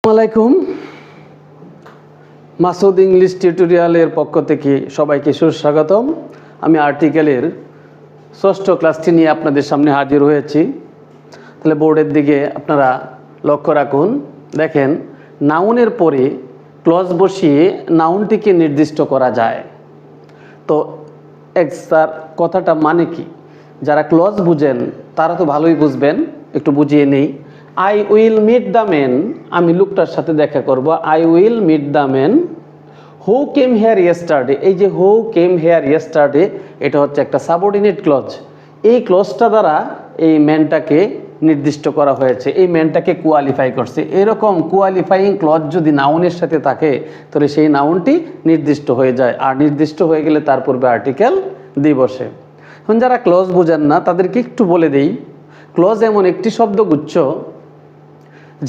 আসসালামাইকুম। মাসুদ ইংলিশ টিউটোরিয়ালের পক্ষ থেকে সবাইকে সুস্বাগতম। আমি আর্টিকেলের ষষ্ঠ ক্লাসটি নিয়ে আপনাদের সামনে হাজির হয়েছি। তাহলে বোর্ডের দিকে আপনারা লক্ষ্য রাখুন। দেখেন, নাউনের পরে ক্লজ বসিয়ে নাউনটিকে নির্দিষ্ট করা যায়। তো স্যার কথাটা মানে কি? যারা ক্লজ বুঝেন তারা তো ভালোই বুঝবেন, একটু বুঝিয়ে নেই। I will meet the man, আমি লোকটার সাথে দেখা করব। I will meet the man who came here yesterday. এই যে হু কেম হেয়ার ইয়েস্টারডে, এটা হচ্ছে একটা সাবঅর্ডিনেট ক্লজ। এই ক্লজটা দ্বারা এই ম্যানটাকে নির্দিষ্ট করা হয়েছে, এই ম্যানটাকে কোয়ালিফাই করছে। এরকম কোয়ালিফাইং ক্লজ যদি নাউনের সাথে থাকে তাহলে সেই নাউনটি নির্দিষ্ট হয়ে যায়, আর নির্দিষ্ট হয়ে গেলে তার পূর্বে আর্টিকেল দিয়ে বসে। এখন যারা ক্লজ বোঝেন না তাদেরকে একটু বলে দেই, ক্লজ এমন একটি শব্দগুচ্ছ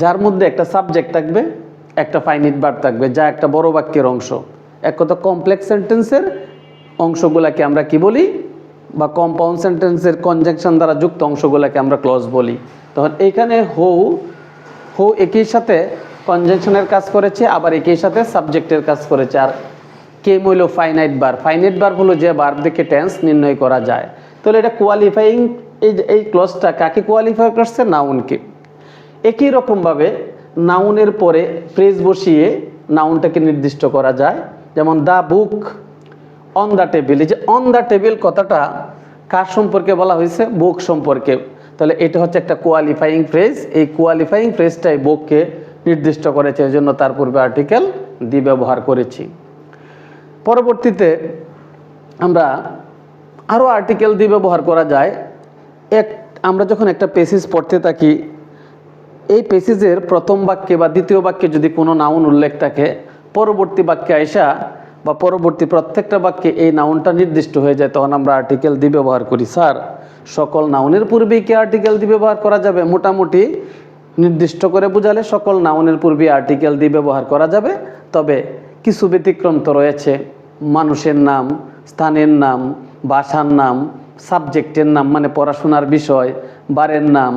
যার মধ্যে একটা সাবজেক্ট থাকবে, একটা ফাইনিট ভার্ব থাকবে, যা একটা বড় বাক্যের অংশ। এক কথা কমপ্লেক্স সেন্টেন্সের অংশগুলোকে আমরা কি বলি, বা কম্পাউন্ড সেন্টেন্সের কনজাংশন দ্বারা যুক্ত অংশগুলোকে আমরা ক্লজ বলি। তখন এইখানে হু একই সাথে কনজাংশনের কাজ করেছে, আবার একই সাথে সাবজেক্টের কাজ করেছে। আর কেম হইল ফাইনাইট ভার্ব। ফাইনাইট ভার্ব হলো যে ভার্ব দেখে টেন্স নির্ণয় করা যায়। তাহলে এটা কোয়ালিফাইং, এই ক্লজটা কাকে কোয়ালিফাই করছে? নাউনকে। একই রকমভাবে নাউনের পরে ফ্রেজ বসিয়ে নাউনটাকে নির্দিষ্ট করা যায়। যেমন the book on the table. এই যে অন দ্য টেবিল কথাটা কার সম্পর্কে বলা হয়েছে? বুক সম্পর্কে। তাহলে এটা হচ্ছে একটা কোয়ালিফাইং ফ্রেজ। এই কোয়ালিফাইং ফ্রেজটাই বুককে নির্দিষ্ট করেছে, এই জন্য তার পূর্বে আর্টিকেল দি ব্যবহার করেছি। পরবর্তীতে আমরা আরও আর্টিকেল দি ব্যবহার করা যায়। আমরা যখন একটা পেসেজ পড়তে থাকি, এই পেসেজের প্রথম বাক্যে বা দ্বিতীয় বাক্যে যদি কোনো নাউন উল্লেখ থাকে, পরবর্তী বাক্যে আইসা বা পরবর্তী প্রত্যেকটা বাক্যে এই নাউনটা নির্দিষ্ট হয়ে যায়, তখন আমরা আর্টিকেল দি ব্যবহার করি। স্যার, সকল নাউনের পূর্বেই কি আর্টিকেল দি ব্যবহার করা যাবে? মোটামুটি নির্দিষ্ট করে বোঝালে সকল নাউনের পূর্বে আর্টিকেল দি ব্যবহার করা যাবে, তবে কিছু ব্যতিক্রম তো রয়েছে। মানুষের নাম, স্থানের নাম, ভাষার নাম, সাবজেক্টের নাম মানে পড়াশোনার বিষয়, বারের নাম,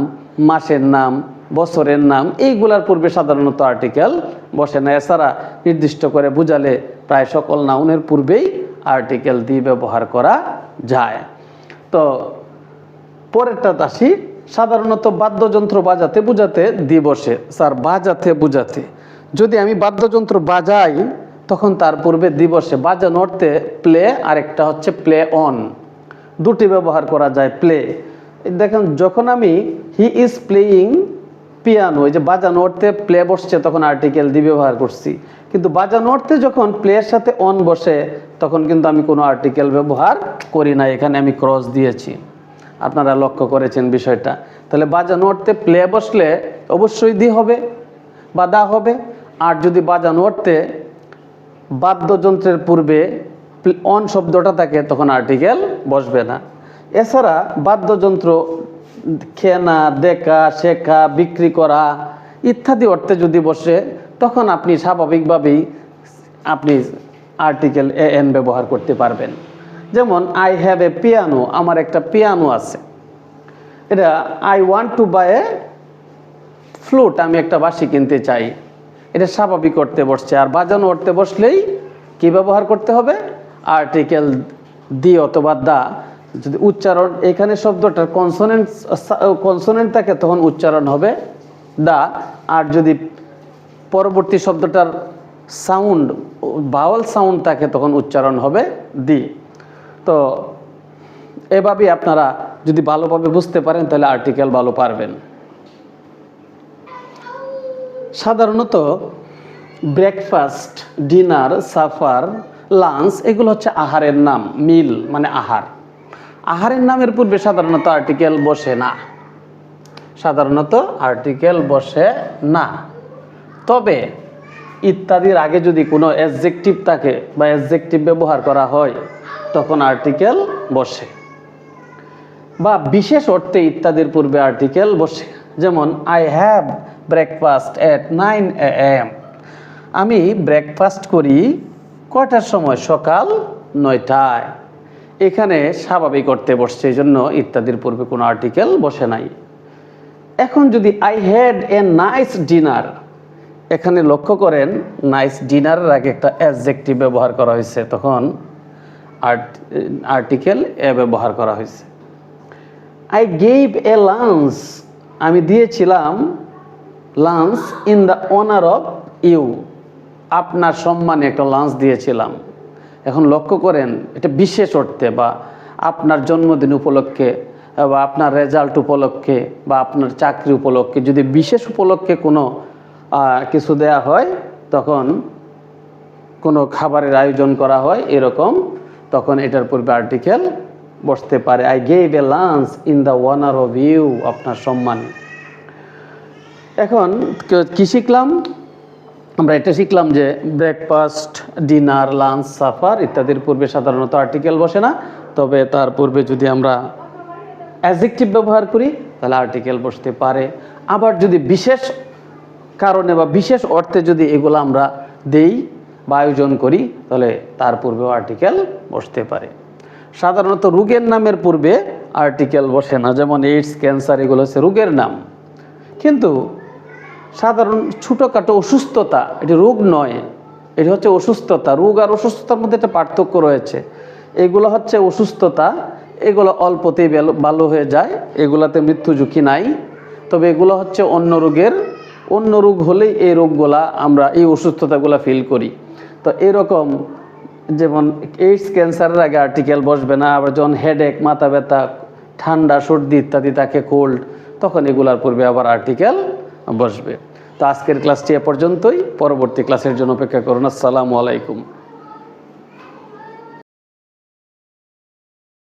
মাসের নাম, বছরের নাম, এইগুলার পূর্বে সাধারণত আর্টিকেল বসে না। এছাড়া নির্দিষ্ট করে বুঝালে প্রায় সকল নাউনের পূর্বেই আর্টিকেল দিয়ে ব্যবহার করা যায়। তো পরেরটা আসি। সাধারণত বাদ্যযন্ত্র বাজাতে বুঝাতে দিয়ে বসে। স্যার, বাজাতে বুঝাতে যদি আমি বাদ্যযন্ত্র বাজাই তখন তার পূর্বে দিয়ে বসে। বাজানো অর্থে প্লে, আর একটা হচ্ছে প্লে অন, দুটি ব্যবহার করা যায়। প্লে, দেখেন যখন আমি হি ইজ প্লেয়িং পিয়ানো, এই যে বাজানো অর্থে প্লে বসছে তখন আর্টিকেল দি ব্যবহার করছি। কিন্তু বাজানো অর্থে যখন প্লের সাথে অন বসে তখন কিন্তু আমি কোনো আর্টিকেল ব্যবহার করি না, এখানে আমি ক্রস দিয়েছি। আপনারা লক্ষ্য করেছেন বিষয়টা। তাহলে বাজানো অর্থে প্লে বসলে অবশ্যই দি হবে বা দা হবে। আর যদি বাজানো অর্থে বাদ্যযন্ত্রের পূর্বে অন শব্দটা থাকে তখন আর্টিকেল বসবে না। এছাড়া বাদ্যযন্ত্র কেনা, দেখা, শেখা, বিক্রি করা ইত্যাদি অর্থে যদি বসে তখন আপনি স্বাভাবিকভাবেই আপনি আর্টিকেল এন ব্যবহার করতে পারবেন। যেমন আই হ্যাভ এ পিয়ানো, আমার একটা পিয়ানো আছে। এটা I want to buy a flute, আমি একটা বাঁশি কিনতে চাই। এটা স্বাভাবিক অর্থে বসছে। আর বাজানো অর্থে বসলেই কি ব্যবহার করতে হবে? আর্টিকেল দি অথবা দা। যদি উচ্চারণ, এখানে শব্দটার কনসোনেন্ট থাকে তখন উচ্চারণ হবে দা, আর যদি পরবর্তী শব্দটার সাউন্ড ভাওয়াল সাউন্ড থাকে তখন উচ্চারণ হবে দি। তো এভাবেই আপনারা যদি ভালোভাবে বুঝতে পারেন তাহলে আর্টিকেল ভালো পারবেন। সাধারণত ব্রেকফাস্ট, ডিনার, সাফার, লাঞ্চ এগুলো হচ্ছে আহারের নাম। মিল মানে আহার। আহারের নামের পূর্বে সাধারণত আর্টিকেল বসে না, সাধারণত আর্টিকেল বসে না। তবে ইত্যাদির আগে যদি কোনো অ্যাডজেক্টিভ থাকে বা অ্যাডজেক্টিভ ব্যবহার করা হয় তখন আর্টিকেল বসে, বা বিশেষ অর্থে ইত্যাদির পূর্বে আর্টিকেল বসে। যেমন I have breakfast at 9 AM, আমি ব্রেকফাস্ট করি কয়টার সময়? সকাল 9টায়। এখানে স্বাভাবিক অর্থে বসছে, এই জন্য ইত্যাদির পূর্বে কোনো আর্টিকেল বসে নাই। এখন যদি I had a nice dinner, এখানে লক্ষ্য করেন নাইস ডিনারের আগে একটা অ্যাডজেক্টিভ ব্যবহার করা হয়েছে, তখন আর্টিকেল এ ব্যবহার করা হয়েছে। আই গেভ এ লাঞ্চ, আমি দিয়েছিলাম lunch in the honour of you, আপনার সম্মানে একটা লাঞ্চ দিয়েছিলাম। এখন লক্ষ্য করেন এটা বিশেষ অর্থে বা আপনার জন্মদিন উপলক্ষে বা আপনার রেজাল্ট উপলক্ষে বা আপনার চাকরি উপলক্ষে যদি বিশেষ উপলক্ষে কোনো কিছু দেয়া হয়, তখন কোনো খাবারের আয়োজন করা হয় এরকম, তখন এটার পূর্বে আর্টিকেল বসতে পারে। I gave a lunch in the honour of you, আপনার সম্মান। এখন কি শিখলাম আমরা? এটা শিখলাম যে ব্রেকফাস্ট, ডিনার, লাঞ্চ, সাফার ইত্যাদির পূর্বে সাধারণত আর্টিকেল বসে না, তবে তার পূর্বে যদি আমরা অ্যাডজেক্টিভ ব্যবহার করি তাহলে আর্টিকেল বসতে পারে। আবার যদি বিশেষ কারণে বা বিশেষ অর্থে যদি এগুলো আমরা দেই বা আয়োজন করি তাহলে তার পূর্বেও আর্টিকেল বসতে পারে। সাধারণত রোগের নামের পূর্বে আর্টিকেল বসে না, যেমন এইডস, ক্যান্সার, এগুলো হচ্ছে রোগের নাম। কিন্তু সাধারণ ছোটোখাটো অসুস্থতা, এটি রোগ নয়, এটি হচ্ছে অসুস্থতা। রোগ আর অসুস্থতার মধ্যে একটা পার্থক্য রয়েছে। এগুলো হচ্ছে অসুস্থতা, এগুলো অল্পতেই ভালো হয়ে যায়, এগুলাতে মৃত্যু ঝুঁকি নাই। তবে এগুলো হচ্ছে অন্য রোগ হলেই এই রোগগুলা আমরা, এই অসুস্থতাগুলো ফিল করি। তো এরকম যেমন এইডস, ক্যান্সারের আগে আর্টিকেল বসবে না। আবার যখন হেডেক, মাথা ব্যথা, ঠান্ডা, সর্দি ইত্যাদি থাকে, কোল্ড, তখন এগুলার পূর্বে আবার আর্টিকেল বসবে। তো আজকের ক্লাসটি এ পর্যন্তই। পরবর্তী ক্লাসের জন্য অপেক্ষা করুন। আসসালামু আলাইকুম।